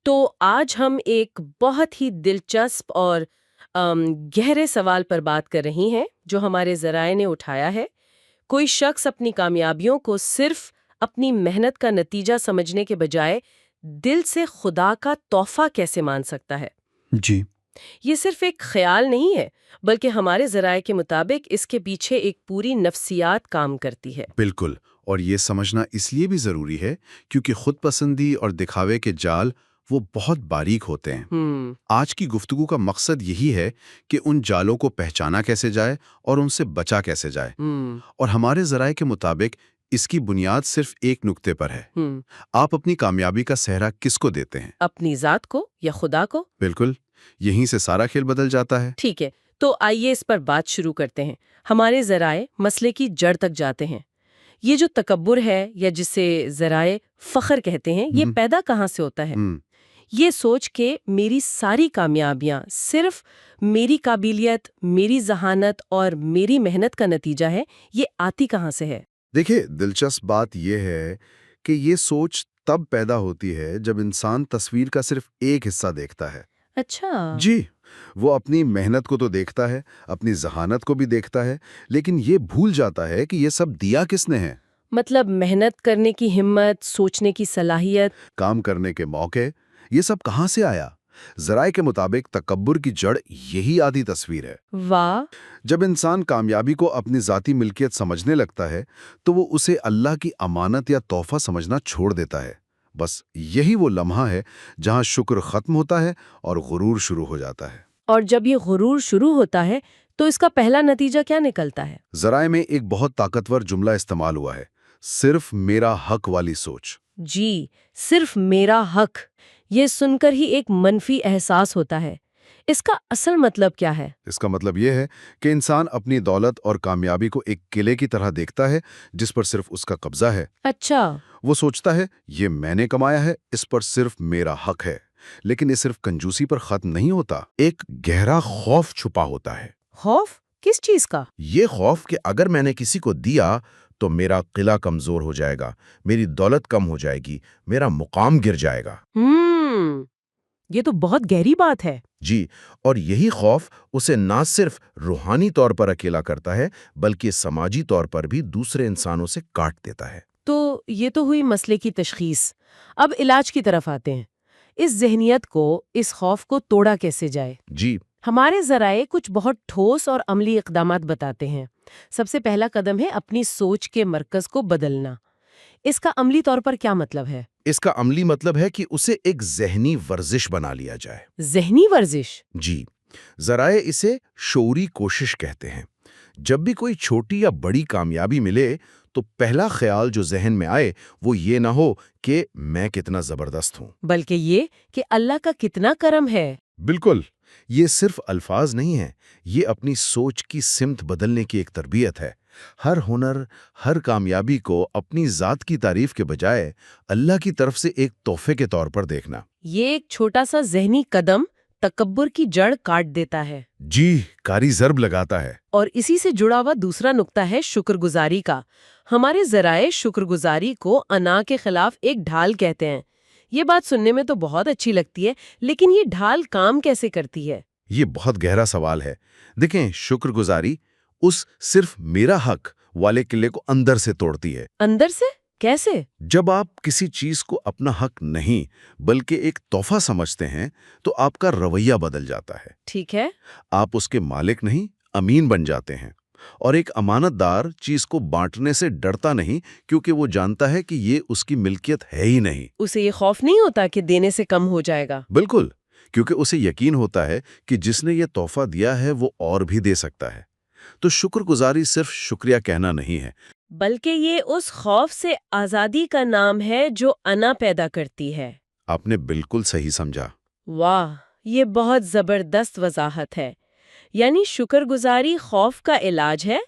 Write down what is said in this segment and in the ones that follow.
تو آج ہم ایک بہت ہی دلچسپ اور گہرے سوال پر بات کر رہی ہیں جو ہمارے ذرائع نے اٹھایا ہے۔ کوئی شخص اپنی کامیابیوں کو صرف اپنی محنت کا نتیجہ سمجھنے کے بجائے دل سے خدا کا تحفہ کیسے مان سکتا ہے؟ جی یہ صرف ایک خیال نہیں ہے، بلکہ ہمارے ذرائع کے مطابق اس کے پیچھے ایک پوری نفسیات کام کرتی ہے۔ بالکل، اور یہ سمجھنا اس لیے بھی ضروری ہے کیونکہ خود پسندی اور دکھاوے کے جال وہ بہت باریک ہوتے ہیں۔ آج کی گفتگو کا مقصد یہی ہے کہ ان جالوں کو پہچانا کیسے جائے اور ان سے بچا کیسے جائے، اور ہمارے ذرائع کے مطابق اس کی بنیاد صرف ایک نقطے پر ہے۔ آپ اپنی کامیابی کا سہرا کس کو دیتے ہیں؟ اپنی ذات کو یا خدا کو؟ بالکل، یہیں سے سارا کھیل بدل جاتا ہے۔ ٹھیک ہے، تو آئیے اس پر بات شروع کرتے ہیں۔ ہمارے ذرائع مسئلے کی جڑ تک جاتے ہیں۔ یہ جو تکبر ہے یا جسے ذرائع فخر کہتے ہیں، یہ پیدا کہاں سے ہوتا ہے؟ یہ سوچ کہ میری ساری کامیابیاں صرف میری قابلیت، میری ذہانت اور میری محنت کا نتیجہ ہے، یہ آتی کہاں سے ہے؟ دیکھیں، دلچسپ بات یہ ہے کہ یہ سوچ تب پیدا ہوتی ہے جب انسان تصویر کا صرف ایک حصہ دیکھتا ہے۔ اچھا۔ جی، وہ اپنی محنت کو تو دیکھتا ہے، اپنی ذہانت کو بھی دیکھتا ہے، لیکن یہ بھول جاتا ہے کہ یہ سب دیا کس نے ہے۔ مطلب محنت کرنے کی ہمت، سوچنے کی صلاحیت، کام کرنے کے موقع، یہ سب کہاں سے آیا؟ ذرائع کے مطابق تکبر کی جڑ یہی آدھی تصویر ہے۔ واہ! جب انسان کامیابی کو اپنی ذاتی ملکیت سمجھنے لگتا ہے تو وہ اسے اللہ کی امانت یا تحفہ سمجھنا چھوڑ دیتا ہے۔ بس یہی وہ لمحہ ہے جہاں شکر ختم ہوتا ہے اور غرور شروع ہو جاتا ہے۔ اور جب یہ غرور شروع ہوتا ہے تو اس کا پہلا نتیجہ کیا نکلتا ہے؟ ذرائع میں ایک بہت طاقتور جملہ استعمال ہوا ہے، صرف میرا حق والی سوچ۔ جی، صرف میرا حق، یہ سن کر ہی ایک منفی احساس ہوتا ہے۔ اس کا اصل مطلب کیا ہے؟ اس کا مطلب یہ ہے کہ انسان اپنی دولت اور کامیابی کو ایک قلعے کی طرح دیکھتا ہے جس پر صرف اس کا قبضہ ہے۔ اچھا۔ وہ سوچتا ہے یہ میں نے کمایا ہے، اس پر صرف میرا حق ہے۔ لیکن یہ صرف کنجوسی پر ختم نہیں ہوتا، ایک گہرا خوف چھپا ہوتا ہے۔ خوف؟ کس چیز کا؟ یہ خوف کہ اگر میں نے کسی کو دیا تو میرا قلعہ کمزور ہو جائے گا، میری دولت کم ہو جائے گی، میرا مقام گر جائے گا۔ یہ تو بہت گہری بات ہے۔ جی، اور یہی خوف اسے نہ صرف روحانی طور پر اکیلا کرتا ہے بلکہ سماجی طور پر بھی دوسرے انسانوں سے کاٹ دیتا ہے۔ تو یہ تو ہوئی مسئلے کی تشخیص۔ اب علاج کی طرف آتے ہیں۔ اس ذہنیت کو، اس خوف کو توڑا کیسے جائے؟ جی، ہمارے ذرائع کچھ بہت ٹھوس اور عملی اقدامات بتاتے ہیں۔ سب سے پہلا قدم ہے اپنی سوچ کے مرکز کو بدلنا۔ اس کا عملی طور پر کیا مطلب ہے؟ اس کا عملی مطلب ہے کہ اسے ایک ذہنی ورزش بنا لیا جائے۔ ذہنی ورزش؟ جی، ذرائع اسے شعوری کوشش کہتے ہیں۔ جب بھی کوئی چھوٹی یا بڑی کامیابی ملے تو پہلا خیال جو ذہن میں آئے وہ یہ نہ ہو کہ میں کتنا زبردست ہوں، بلکہ یہ کہ اللہ کا کتنا کرم ہے۔ بالکل، یہ صرف الفاظ نہیں ہیں، یہ اپنی سوچ کی سمت بدلنے کی ایک تربیت ہے۔ ہر ہنر، ہر کامیابی کو اپنی ذات کی تعریف کے بجائے اللہ کی طرف سے ایک تحفے کے طور پر دیکھنا۔ یہ ایک چھوٹا سا ذہنی قدم تکبر کی جڑ کاٹ دیتا ہے۔ جی، کاری ضرب لگاتا ہے۔ اور اسی سے جڑا ہوا دوسرا نقطہ ہے شکر گزاری کا۔ ہمارے ذرائع شکر گزاری کو انا کے خلاف ایک ڈھال کہتے ہیں۔ یہ بات سننے میں تو بہت اچھی لگتی ہے، لیکن یہ ڈھال کام کیسے کرتی ہے؟ یہ بہت گہرا سوال ہے۔ دیکھیں، شکر گزاری اس صرف میرا حق والے قلعے کو اندر سے توڑتی ہے۔ اندر سے؟ کیسے؟ جب آپ کسی چیز کو اپنا حق نہیں بلکہ ایک تحفہ سمجھتے ہیں تو آپ کا رویہ بدل جاتا ہے۔ ٹھیک ہے۔ آپ اس کے مالک نہیں، امین بن جاتے ہیں، اور ایک امانت دار چیز کو بانٹنے سے ڈرتا نہیں کیونکہ وہ جانتا ہے کہ یہ اس کی ملکیت ہے ہی نہیں۔ اسے یہ خوف نہیں ہوتا کہ دینے سے کم ہو جائے گا؟ بالکل، کیونکہ اسے یقین ہوتا ہے کہ جس نے یہ تحفہ دیا ہے وہ اور بھی دے سکتا ہے۔ تو شکر گزاری صرف شکریہ کہنا نہیں ہے، بلکہ یہ اس خوف سے آزادی کا نام ہے جو انا پیدا کرتی ہے۔ آپ نے بالکل صحیح سمجھا۔ واہ، یہ بہت زبردست وضاحت ہے۔ یعنی شکر گزاری خوف کا علاج ہے۔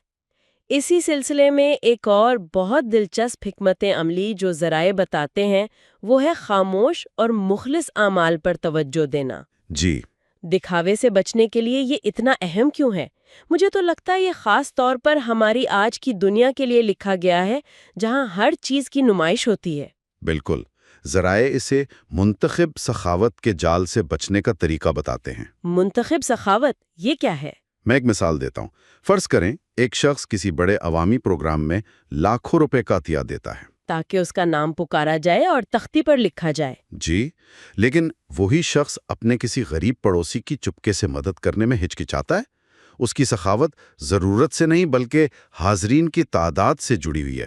اسی سلسلے میں ایک اور بہت دلچسپ حکمت عملی جو ذرائع بتاتے ہیں وہ ہے خاموش اور مخلص اعمال پر توجہ دینا۔ جی، دکھاوے سے بچنے کے لیے یہ اتنا اہم کیوں ہے؟ مجھے تو لگتا ہے یہ خاص طور پر ہماری آج کی دنیا کے لیے لکھا گیا ہے جہاں ہر چیز کی نمائش ہوتی ہے۔ بالکل، ذرائع اسے منتخب سخاوت کے جال سے بچنے کا طریقہ بتاتے ہیں۔ منتخب سخاوت یہ کیا ہے؟ میں ایک مثال دیتا ہوں۔ فرض کریں ایک شخص کسی بڑے عوامی پروگرام میں لاکھوں روپے کا عطیہ دیتا ہے تاکہ اس کا نام پکارا جائے اور تختی پر لکھا جائے۔ جی، لیکن وہی شخص اپنے کسی غریب پڑوسی کی چپکے سے مدد کرنے میں ہچکچاتا ہے۔ اس کی سخاوت ضرورت سے نہیں بلکہ حاضرین کی تعداد سے جڑی ہوئی ہے۔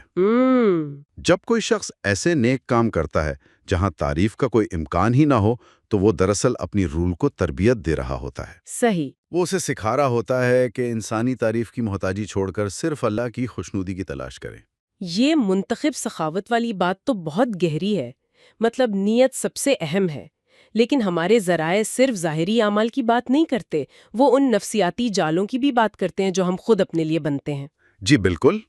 جب کوئی شخص ایسے نیک کام کرتا ہے جہاں تعریف کا کوئی امکان ہی نہ ہو تو وہ دراصل اپنی روح کو تربیت دے رہا ہوتا ہے۔ صحیح۔ وہ اسے سکھا رہا ہوتا ہے کہ انسانی تعریف کی محتاجی چھوڑ کر صرف اللہ کی خوشنودی کی تلاش کریں۔ یہ منتخب سخاوت والی بات تو بہت گہری ہے، مطلب نیت سب سے اہم ہے۔ لیکن ہمارے ذرائع صرف ظاہری اعمال کی بات نہیں کرتے، وہ ان نفسیاتی جالوں کی بھی بات کرتے ہیں جو ہم خود اپنے لیے بنتے ہیں۔ جی بالکل۔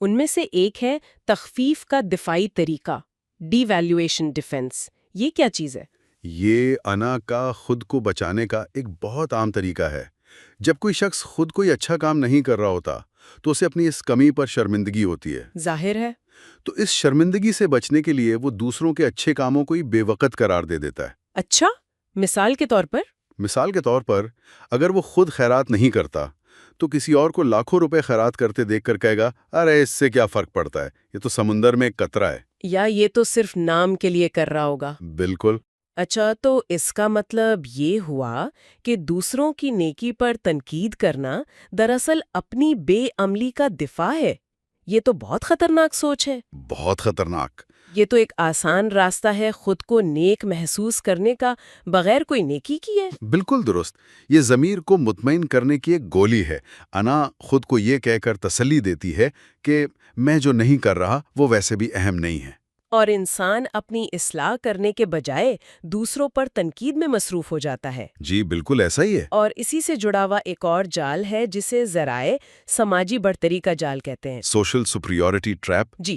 ان میں سے ایک ہے تخفیف کا دفاعی طریقہ، ڈی ویلیویشن ڈیفنس۔ یہ کیا چیز ہے؟ یہ انا کا خود کو بچانے کا ایک بہت عام طریقہ ہے۔ جب کوئی شخص خود کوئی اچھا کام نہیں کر رہا ہوتا تو اسے اپنی اس کمی پر شرمندگی ہوتی ہے۔ ظاہر ہے۔ تو اس شرمندگی سے بچنے کے لیے وہ دوسروں کے اچھے کاموں کو ہی بے وقت قرار دے دیتا ہے۔ اچھا، مثال کے طور پر؟ مثال کے طور پر اگر وہ خود خیرات نہیں کرتا تو کسی اور کو لاکھوں روپے خیرات کرتے دیکھ کر کہے گا، ارے اس سے کیا فرق پڑتا ہے، یہ تو سمندر میں ایک قطرہ ہے۔ یا یہ تو صرف نام کے لیے کر رہا ہوگا۔ بالکل۔ اچھا، تو اس کا مطلب یہ ہوا کہ دوسروں کی نیکی پر تنقید کرنا دراصل اپنی بے عملی کا دفاع ہے۔ یہ تو بہت خطرناک سوچ ہے۔ بہت خطرناک۔ یہ تو ایک آسان راستہ ہے خود کو نیک محسوس کرنے کا بغیر کوئی نیکی کیے۔ بالکل درست۔ یہ ضمیر کو مطمئن کرنے کی ایک گولی ہے۔ انا خود کو یہ کہہ کر تسلی دیتی ہے کہ میں جو نہیں کر رہا وہ ویسے بھی اہم نہیں ہے۔ اور انسان اپنی اصلاح کرنے کے بجائے دوسروں پر تنقید میں مصروف ہو جاتا ہے۔ جی بالکل ایسا ہی ہے۔ اور اسی سے جڑا ہوا ایک اور جال ہے جسے ذرائع سماجی برتری کا جال کہتے ہیں۔ Social superiority trap. جی،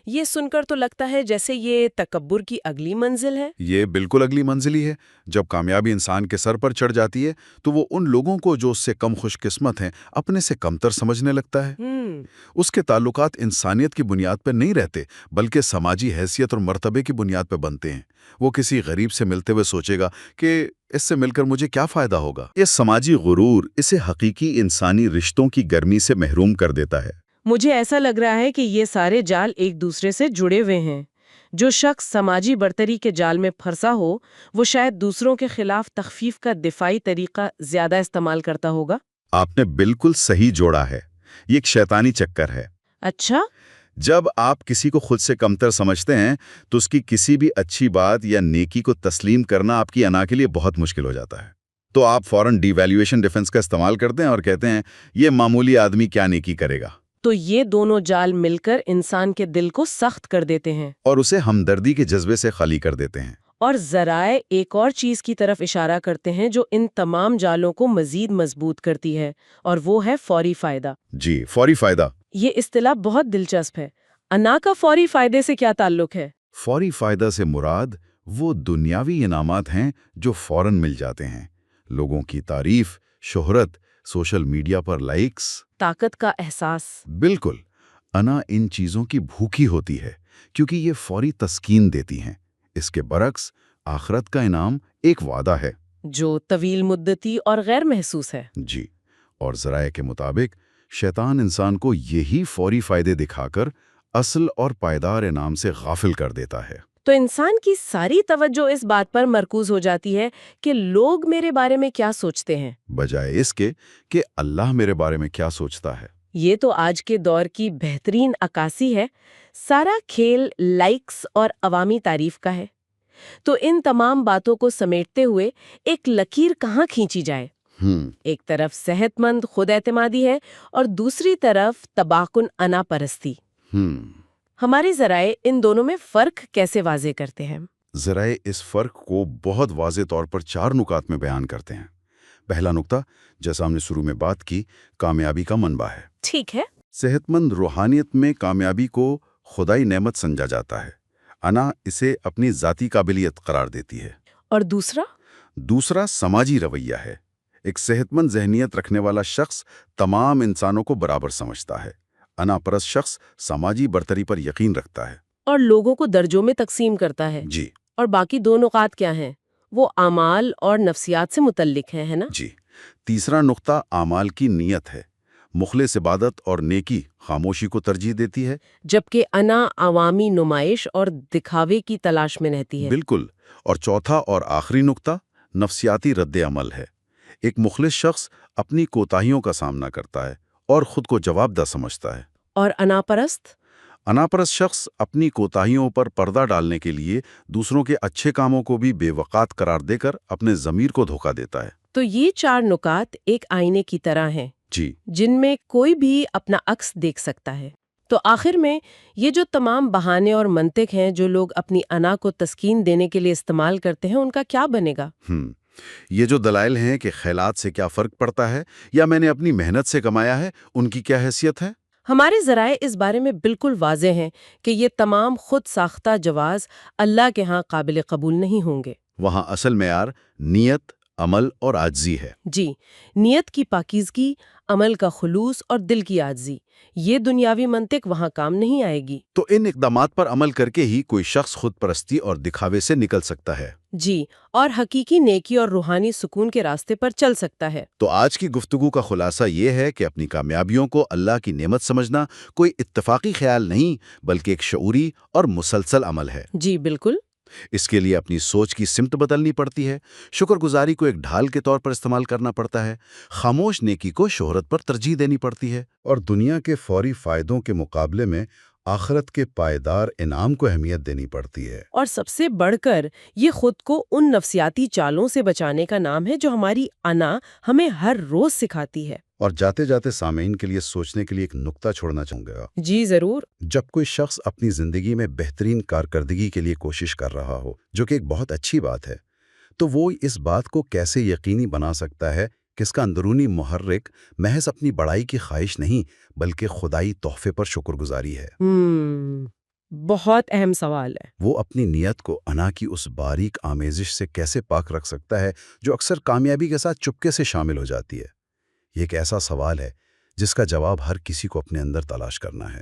یہ سن کر تو لگتا ہے جیسے یہ تکبر کی اگلی منزل ہے۔ یہ بالکل اگلی منزل ہی ہے۔ جب کامیابی انسان کے سر پر چڑھ جاتی ہے تو وہ ان لوگوں کو جو اس سے کم خوش قسمت ہیں اپنے سے کمتر سمجھنے لگتا ہے۔ اس کے تعلقات انسانیت کی بنیاد پر نہیں رہتے بلکہ سماجی حیثیت اور مرتبے کی بنیاد پر بنتے ہیں۔ وہ کسی غریب سے ملتے ہوئے سوچے گا کہ اس سے مل کر مجھے کیا فائدہ ہوگا۔ یہ سماجی غرور اسے حقیقی انسانی رشتوں کی گرمی سے محروم کر دیتا ہے۔ مجھے ایسا لگ رہا ہے کہ یہ سارے جال ایک دوسرے سے جڑے ہوئے ہیں۔ جو شخص سماجی برتری کے جال میں پھنسا ہو وہ شاید دوسروں کے خلاف تخفیف کا دفاعی طریقہ زیادہ استعمال کرتا ہوگا۔ آپ نے بالکل صحیح جوڑا ہے۔ یہ ایک شیطانی چکر ہے۔ اچھا؟ جب آپ کسی کو خود سے کمتر سمجھتے ہیں تو اس کی کسی بھی اچھی بات یا نیکی کو تسلیم کرنا آپ کی انا کے لیے بہت مشکل ہو جاتا ہے۔ تو آپ فوراً ڈی ویلیویشن ڈیفنس کا استعمال کرتے ہیں اور کہتے ہیں یہ معمولی آدمی کیا نیکی کرے گا۔ تو یہ دونوں جال مل کر انسان کے دل کو سخت کر دیتے ہیں اور اسے ہمدردی کے جذبے سے خالی کر دیتے ہیں۔ اور ذرائع ایک اور چیز کی طرف اشارہ کرتے ہیں جو ان تمام جالوں کو مزید مضبوط کرتی ہے، اور وہ ہے فوری فائدہ۔ جی، فوری فائدہ۔ یہ اصطلاح بہت دلچسپ ہے۔ انا کا فوری فائدے سے کیا تعلق ہے؟ فوری فائدہ سے مراد وہ دنیاوی انعامات ہیں جو فوراً مل جاتے ہیں۔ لوگوں کی تعریف، شہرت، سوشل میڈیا پر لائکس، طاقت کا احساس۔ بالکل۔ انا ان چیزوں کی بھوکی ہوتی ہے کیونکہ یہ فوری تسکین دیتی ہیں۔ اس کے برعکس آخرت کا انعام ایک وعدہ ہے جو طویل مدتی اور غیر محسوس ہے۔ جی، اور ذرائع کے مطابق شیطان انسان کو یہی فوری فائدے دکھا کر اصل اور پائیدار انعام سے غافل کر دیتا ہے۔ تو انسان کی ساری توجہ اس بات پر مرکوز ہو جاتی ہے کہ لوگ میرے بارے میں کیا سوچتے ہیں، بجائے اس کے کہ اللہ میرے بارے میں کیا سوچتا ہے۔ یہ تو آج کے دور کی بہترین عکاسی ہے۔ سارا کھیل لائکس اور عوامی تعریف کا ہے۔ تو ان تمام باتوں کو سمیٹتے ہوئے ایک لکیر کہاں کھینچی جائے؟ ایک طرف صحت مند خود اعتمادی ہے اور دوسری طرف تباکن انا پرستی۔ ہمارے ذرائع ان دونوں میں فرق کیسے واضح کرتے ہیں؟ ذرائع اس فرق کو بہت واضح طور پر 4 نکات میں بیان کرتے ہیں۔ پہلا نکتہ، جیسا ہم نے شروع میں بات کی، کامیابی کا منبع ہے۔ ٹھیک ہے۔ صحت مند روحانیت میں کامیابی کو خدائی نعمت سمجھا جاتا ہے۔ انا اسے اپنی ذاتی قابلیت قرار دیتی ہے۔ اور دوسرا سماجی رویہ ہے۔ ایک صحت مند ذہنیت رکھنے والا شخص تمام انسانوں کو برابر سمجھتا ہے۔ انا پرست شخص سماجی برتری پر یقین رکھتا ہے۔ اور لوگوں کو درجوں میں تقسیم کرتا ہے۔ جی اور باقی 2 نقاط کیا ہیں؟ وہ اعمال اور نفسیات سے متعلق ہے نا؟ جی تیسرا نقطہ اعمال کی نیت ہے۔ مخلص عبادت اور نیکی خاموشی کو ترجیح دیتی ہے، جبکہ انا عوامی نمائش اور دکھاوے کی تلاش میں رہتی ہے۔ بالکل۔ اور چوتھا اور آخری نقطہ نفسیاتی رد عمل ہے۔ ایک مخلص شخص اپنی کوتاہیوں کا سامنا کرتا ہے اور خود کو جواب دہ سمجھتا ہے۔ اور اناپرست؟ اناپرست شخص اپنی کوتاہیوں پر پردہ ڈالنے کے لیے دوسروں کے اچھے کاموں کو بھی بے وقات قرار دے کر اپنے ضمیر کو دھوکہ دیتا ہے۔ تو یہ 4 نکات ایک آئینے کی طرح ہیں، جی جن میں کوئی بھی اپنا عکس دیکھ سکتا ہے۔ تو آخر میں یہ جو تمام بہانے اور منطق ہیں جو لوگ اپنی انا کو تسکین دینے کے لیے استعمال کرتے ہیں، ان کا کیا بنے گا؟ یہ جو دلائل ہیں کہ خیالات سے کیا فرق پڑتا ہے یا میں نے اپنی محنت سے کمایا ہے، ان کی کیا حیثیت ہے؟ ہمارے ذرائع اس بارے میں بالکل واضح ہیں کہ یہ تمام خود ساختہ جواز اللہ کے ہاں قابل قبول نہیں ہوں گے۔ وہاں اصل معیار نیت، عمل اور عاجزی ہے۔ جی، نیت کی پاکیزگی، عمل کا خلوص اور دل کی عاجزی، یہ دنیاوی منطق وہاں کام نہیں آئے گی۔ تو ان اقدامات پر عمل کر کے ہی کوئی شخص خود پرستی اور دکھاوے سے نکل سکتا ہے۔ جی، اور حقیقی نیکی اور روحانی سکون کے راستے پر چل سکتا ہے۔ تو آج کی گفتگو کا خلاصہ یہ ہے کہ اپنی کامیابیوں کو اللہ کی نعمت سمجھنا کوئی اتفاقی خیال نہیں، بلکہ ایک شعوری اور مسلسل عمل ہے۔ جی بالکل۔ اس کے لیے اپنی سوچ کی سمت بدلنی پڑتی ہے، شکر گزاری کو ایک ڈھال کے طور پر استعمال کرنا پڑتا ہے، خاموش نیکی کو شہرت پر ترجیح دینی پڑتی ہے، اور دنیا کے فوری فائدوں کے مقابلے میں آخرت کے پائیدار انعام کو اہمیت دینی پڑتی ہے۔ اور سب سے بڑھ کر یہ خود کو ان نفسیاتی چالوں سے بچانے کا نام ہے جو ہماری انا ہمیں ہر روز سکھاتی ہے۔ اور جاتے جاتے سامعین کے لیے سوچنے کے لیے ایک نقطہ چھوڑنا چاہوں گا۔ جی ضرور۔ جب کوئی شخص اپنی زندگی میں بہترین کارکردگی کے لیے کوشش کر رہا ہو، جو کہ ایک بہت اچھی بات ہے، تو وہ اس بات کو کیسے یقینی بنا سکتا ہے کہ اس کا اندرونی محرک محض اپنی بڑائی کی خواہش نہیں، بلکہ خدائی تحفے پر شکر گزاری ہے؟ بہت اہم سوال ہے۔ وہ اپنی نیت کو انا کی اس باریک آمیزش سے کیسے پاک رکھ سکتا ہے جو اکثر کامیابی کے ساتھ چپکے سے شامل ہو جاتی ہے؟ یہ ایک ایسا سوال ہے جس کا جواب ہر کسی کو اپنے اندر تلاش کرنا ہے۔